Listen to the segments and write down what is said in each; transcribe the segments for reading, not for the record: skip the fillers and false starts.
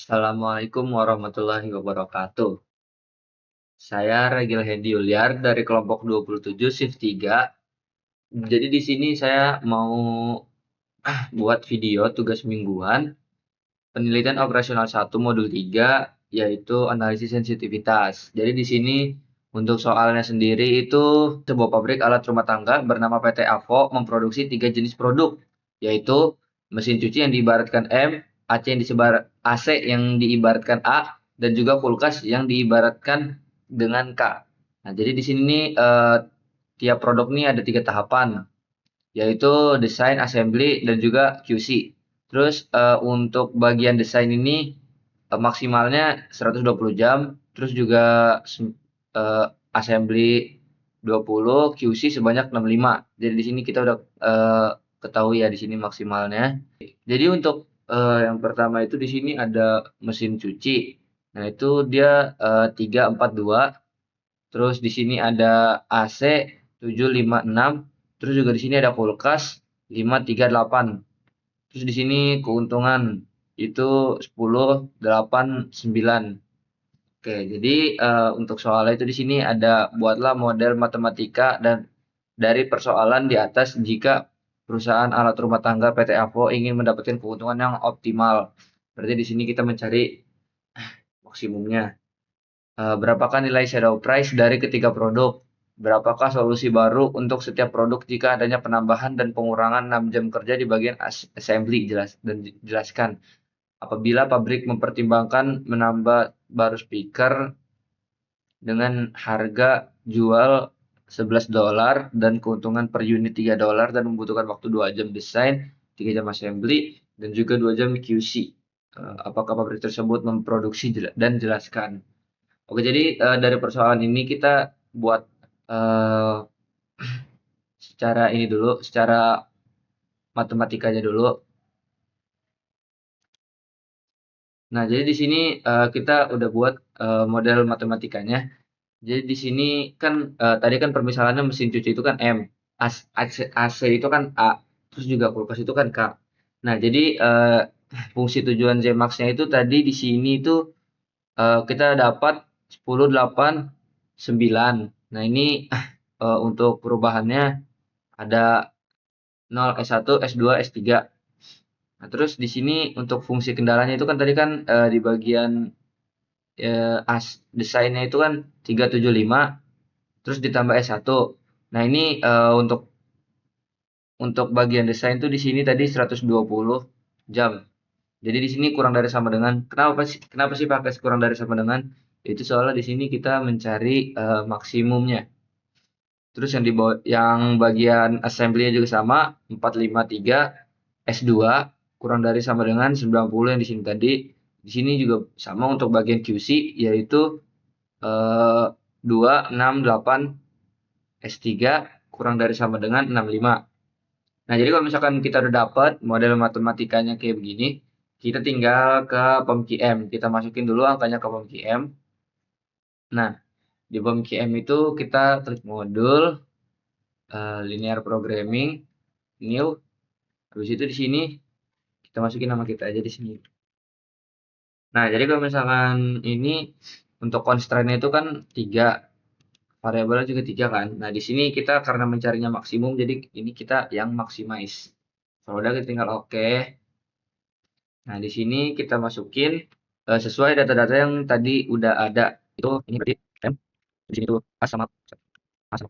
Assalamualaikum warahmatullahi wabarakatuh. Saya Regil Hendy Yuliar dari kelompok 27 Shift 3. Jadi di sini saya mau buat video tugas mingguan penelitian operasional 1 modul 3 yaitu analisis sensitivitas. Jadi di sini untuk soalnya sendiri itu sebuah pabrik alat rumah tangga bernama PT Avo memproduksi 3 jenis produk yaitu mesin cuci yang diibaratkan M, AC yang diibaratkan A, dan juga kulkas yang diibaratkan dengan K. Nah, jadi di sini tiap produk ini ada 3 tahapan, yaitu desain, assembly, dan juga QC. Terus untuk bagian desain ini maksimalnya 120 jam, terus juga assembly 20, QC sebanyak 65. Jadi di sini kita udah ketahui ya di sini maksimalnya. Jadi untuk yang pertama itu di sini ada mesin cuci. Nah, itu dia 342. Terus di sini ada AC 756. Terus juga di sini ada kulkas 538. Terus di sini keuntungan itu 10, 8, 9. Oke, jadi untuk soalnya itu di sini ada buatlah model matematika dan dari persoalan di atas jika perusahaan alat rumah tangga PT Avo ingin mendapatkan keuntungan yang optimal. Berarti di sini kita mencari maksimumnya. Berapakah nilai shadow price dari ketiga produk? Berapakah solusi baru untuk setiap produk jika adanya penambahan dan pengurangan 6 jam kerja di bagian assembly jelaskan. Apabila pabrik mempertimbangkan menambah baru speaker dengan harga jual $11 dan keuntungan per unit $3 dan membutuhkan waktu 2 jam desain, 3 jam assembly, dan juga 2 jam QC. Apakah pabrik tersebut memproduksi dan jelaskan. Oke, jadi dari persoalan ini kita buat eh, secara ini dulu, secara matematikanya dulu. Nah, jadi di sini kita udah buat model matematikanya. Jadi di sini kan tadi kan permisalannya mesin cuci itu kan M, AC itu kan A, terus juga kulkas itu kan K. Nah, jadi fungsi tujuan Zemax-nya itu tadi di sini itu kita dapat 10, 8, 9. Nah, ini untuk perubahannya ada 0, S1, S2, S3. Nah, terus di sini untuk fungsi kendalanya itu kan tadi kan di bagian desainnya itu kan 375 terus ditambah S1. Nah, ini untuk bagian desain tuh di sini tadi 120 jam. Jadi di sini kurang dari sama dengan kenapa sih pakai kurang dari sama dengan? Itu soalnya di sini kita mencari maksimumnya. Terus yang bagian assembly-nya juga sama 453 S2 kurang dari sama dengan 90 yang di sini tadi. Di sini juga sama untuk bagian QC yaitu 268 S3 kurang dari sama dengan 65. Nah, jadi kalau misalkan kita udah dapat model matematikanya kayak begini, kita tinggal ke POM-QM. Kita masukin dulu angkanya ke POM-QM. Nah, di POM-QM itu kita klik modul linear programming, new. Habis itu di sini kita masukin nama kita aja di sini. Nah, jadi kalau misalkan ini untuk constraint-nya itu kan 3, variabelnya juga 3 kan. Nah, di sini kita karena mencarinya maksimum, jadi ini kita yang maximize. Kalau udah kita tinggal oke. Nah, di sini kita masukin sesuai data-data yang tadi udah ada. Itu ini berarti M, di sini tuh A sama K. Terus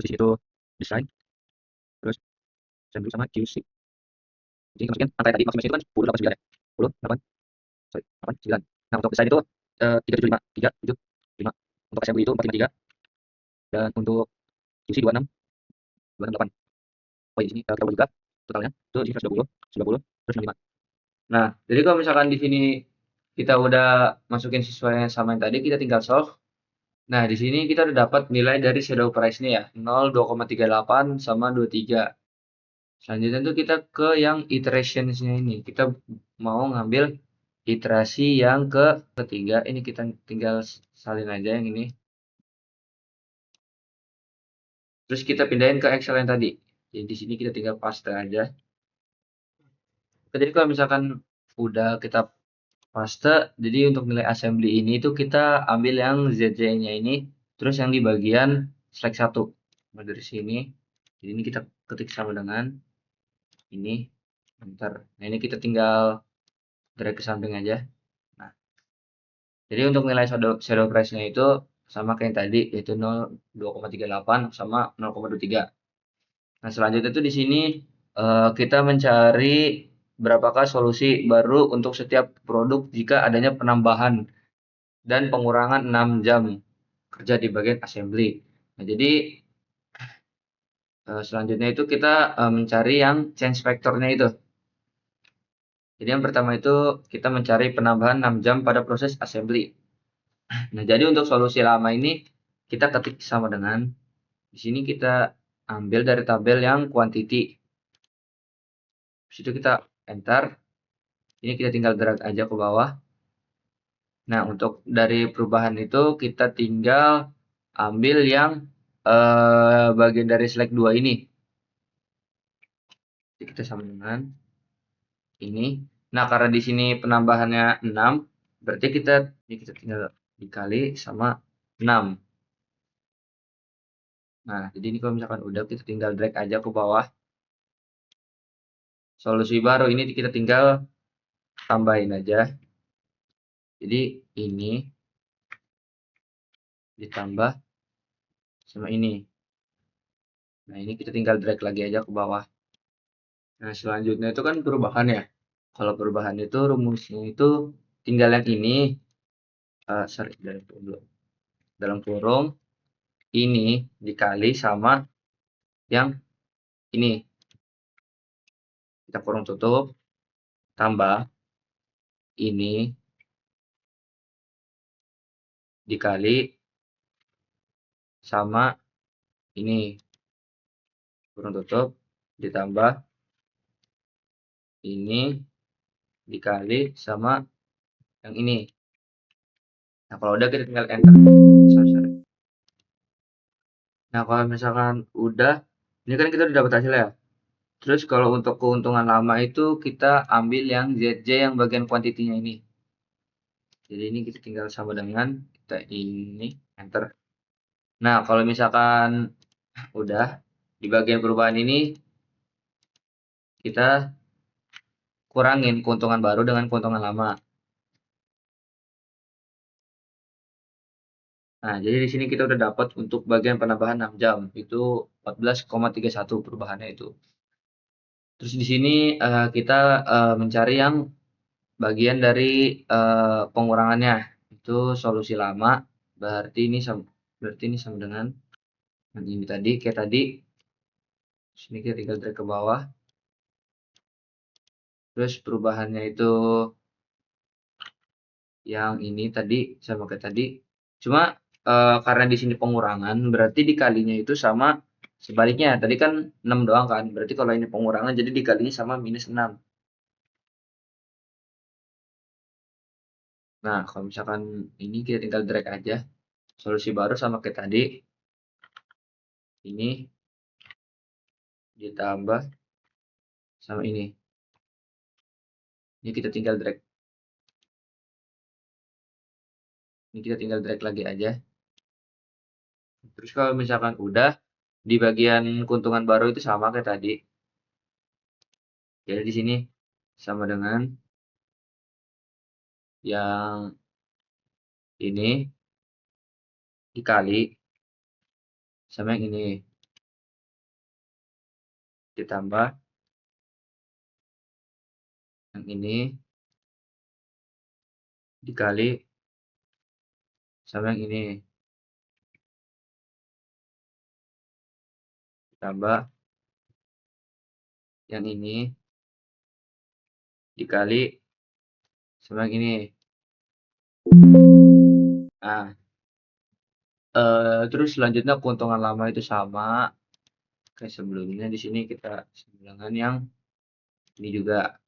di sini tuh design, terus assembly sama QC. Jadi kita masukin angka yang tadi maximize itu kan 10, 8, 9 ya. 10, 8, sorry, 8, 9. Nah, untuk desain itu 375, 3, 7, 5. Untuk assembly itu 453 dan untuk QC 26, 26, 8. Oh, iya, di sini kita ubah juga totalnya. Itu di sini 120, 90, terus 65. Nah, jadi kalau misalkan di sini kita udah masukin sesuai sama yang tadi, kita tinggal solve. Nah, di sini kita udah dapat nilai dari shadow price-nya ya, 0, 2,38 sama 23. Selanjutnya tuh kita ke yang iterations-nya ini. Kita mau ngambil iterasi yang ketiga. Ini kita tinggal salin aja yang ini. Terus kita pindahin ke Excel yang tadi. Jadi di sini kita tinggal paste aja. Jadi kalau misalkan udah kita paste. Jadi untuk nilai assembly ini tuh kita ambil yang ZJ-nya ini, terus yang di bagian select 1. Nah, dari sini, jadi ini kita ketik sama dengan ini, enter. Nah, ini kita tinggal drag ke samping aja. Nah, jadi untuk nilai shadow price-nya itu sama kayak yang tadi, yaitu 2,38 sama 0,23. Nah, selanjutnya itu di sini kita mencari berapakah solusi baru untuk setiap produk jika adanya penambahan dan pengurangan 6 jam kerja di bagian assembly. Nah, jadi selanjutnya itu kita mencari yang change factor-nya itu. Jadi yang pertama itu kita mencari penambahan 6 jam pada proses assembly. Nah, jadi untuk solusi lama ini kita ketik sama dengan di sini kita ambil dari tabel yang quantity. Di situ kita enter. Ini kita tinggal drag aja ke bawah. Nah, untuk dari perubahan itu kita tinggal ambil yang bagian dari select 2 ini. Jadi kita sama dengan ini. Nah, karena di sini penambahannya 6, berarti ini kita tinggal dikali sama 6. Nah, jadi ini kalau misalkan udah kita tinggal drag aja ke bawah. Solusi baru ini kita tinggal tambahin aja. Jadi ini ditambah sama ini. Nah, ini kita tinggal drag lagi aja ke bawah. Nah, selanjutnya itu kan perubahan ya. Kalau perubahan itu rumusnya itu tinggal yang ini, sorry, dalam kurung ini dikali sama yang ini. Kita kurung tutup, tambah ini dikali sama ini. Kurung tutup, ditambah ini dikali sama yang ini. Nah, kalau udah kita tinggal enter. Sorry. Nah, kalau misalkan udah, ini kan kita udah dapat hasil ya. Terus kalau untuk keuntungan lama itu kita ambil yang ZJ yang bagian kuantitinya ini. Jadi ini kita tinggal sama dengan kita ini enter. Nah, kalau misalkan udah di bagian perubahan ini kita kurangin keuntungan baru dengan keuntungan lama. Nah, jadi di sini kita udah dapat untuk bagian penambahan 6 jam. Itu 14,31 perubahannya itu. Terus di sini kita mencari yang bagian dari pengurangannya. Itu solusi lama. Berarti ini sama dengan ini tadi kayak tadi. Sini kita tinggal drag ke bawah. Terus perubahannya itu yang ini tadi sama kayak tadi. Cuma karena di sini pengurangan berarti dikalinya itu sama sebaliknya. Tadi kan 6 doang kan. Berarti kalau ini pengurangan jadi dikalinya sama minus 6. Nah, kalau misalkan ini kita tinggal drag aja. Solusi baru sama kayak tadi. Ini ditambah sama ini. Ini kita tinggal drag. Ini kita tinggal drag lagi aja. Terus kalau misalkan udah di bagian keuntungan baru itu sama kayak tadi. Jadi di sini sama dengan yang ini dikali sama yang ini ditambah yang ini dikali sama yang ini ditambah yang ini dikali sama yang ini. Nah, terus selanjutnya keuntungan lama itu sama kayak sebelumnya. Di sini kita dengan yang ini juga.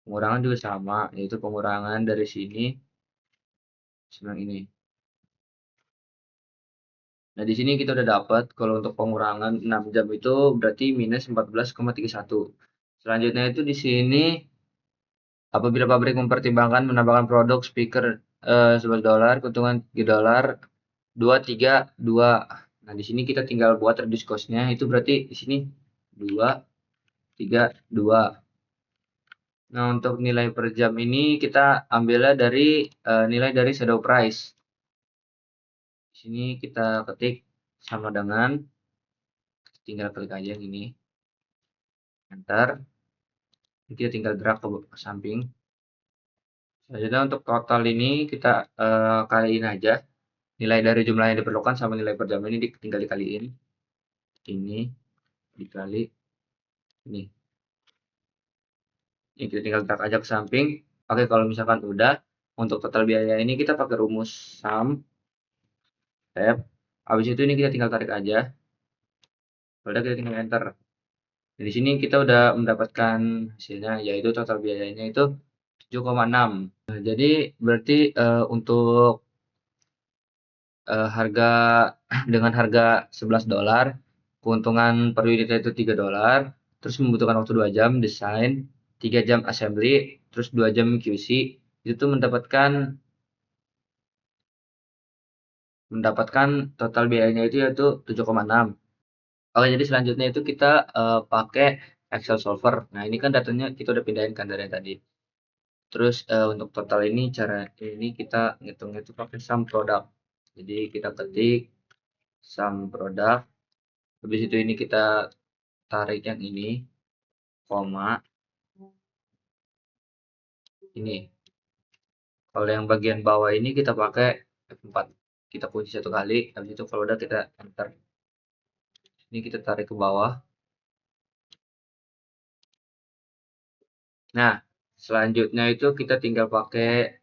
Pengurangan juga sama, yaitu pengurangan dari sini sama yang ini. Nah, di sini kita udah dapat kalau untuk pengurangan 6 jam itu berarti minus 14,31. Selanjutnya itu di sini apabila pabrik mempertimbangkan menambahkan produk speaker $11, keuntungan $3, 232. Nah, di sini kita tinggal buat reduce cost-nya itu berarti di sini 232. Nah, untuk nilai per jam ini kita ambilnya dari nilai dari shadow price. Di sini kita ketik sama dengan, tinggal klik aja yang ini, enter. Kita tinggal drag ke samping. Selanjutnya untuk total ini kita kaliin aja nilai dari jumlah yang diperlukan sama nilai per jam ini tinggal dikaliin. Ini dikali ini. Ini kita tinggal drag aja ke samping. Oke, kalau misalkan udah, untuk total biaya ini kita pakai rumus sum tab. Habis itu ini kita tinggal tarik aja. Udah, kita tinggal enter. Di sini kita udah mendapatkan hasilnya, yaitu total biayanya itu 7,6. Nah, jadi berarti untuk harga dengan harga $11, keuntungan per unitnya itu $3, terus membutuhkan waktu 2 jam desain, 3 jam assembly, terus 2 jam QC, itu mendapatkan total biayanya itu yaitu 7,6. Oke, jadi selanjutnya itu kita pakai Excel solver. Nah, ini kan datanya kita udah pindahin kan dari yang tadi. Terus untuk total ini cara ini kita ngitungnya itu pakai sum product. Jadi kita ketik sum product. Habis itu ini kita tarik yang ini, koma. Ini. Kalau yang bagian bawah ini kita pakai F4. Kita kunci satu kali. Habis itu kalau udah kita enter. Ini kita tarik ke bawah. Nah, selanjutnya itu kita tinggal pakai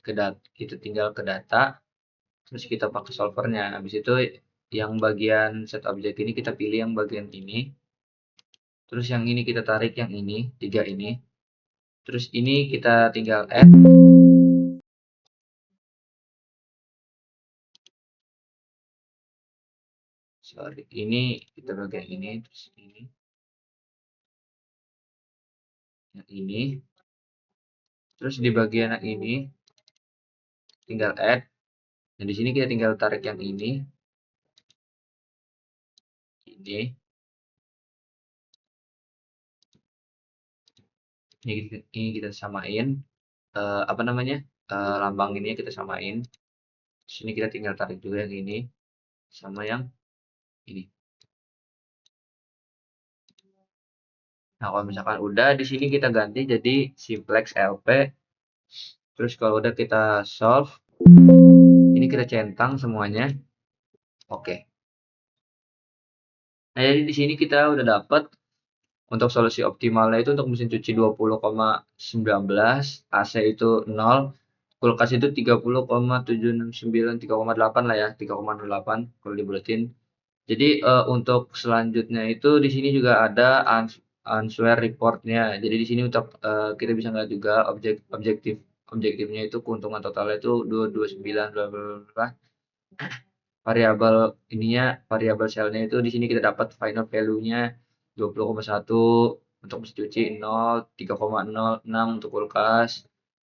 kita tinggal ke data, terus kita pakai solvernya. Habis itu yang bagian set object ini kita pilih yang bagian ini, terus yang ini kita tarik yang ini, 3 ini, terus ini kita tinggal add. Sorry, ini kita bagian ini, terus ini, yang ini, terus di bagian yang ini tinggal add. Nah, di sini kita tinggal tarik yang ini, ini kita samain, apa namanya, lambang ini kita samain. Sini kita tinggal tarik juga yang ini sama yang ini. Nah, kalau misalkan udah di sini kita ganti jadi simplex LP. Terus kalau udah kita solve, ini kita centang semuanya. Oke. Nah, jadi di sini kita udah dapat untuk solusi optimalnya itu untuk mesin cuci 20,19, AC itu 0, kulkas itu 30,769, 3,8 lah ya, 3,08 kalau dibulatin. Jadi untuk selanjutnya itu di sini juga ada answer reportnya. Jadi di sini untuk kita bisa ngeliat juga objektifnya itu keuntungan totalnya itu 229 bla bla bla. Variabel ininya, variabel selnya itu di sini kita dapat final value-nya 20,1 untuk mesin cuci, 0, 3,06 untuk kulkas.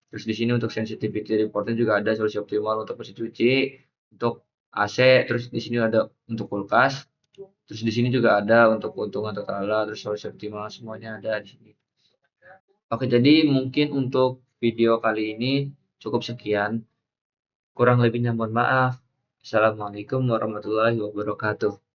Terus di sini untuk sensitivity reportnya juga ada solusi optimal untuk mesin cuci, untuk AC, terus di sini ada untuk kulkas. Terus di sini juga ada untuk keuntungan total, terus solusi optimal semuanya ada di sini. Oke, jadi mungkin untuk video kali ini cukup sekian. Kurang lebihnya mohon maaf. Assalamualaikum warahmatullahi wabarakatuh.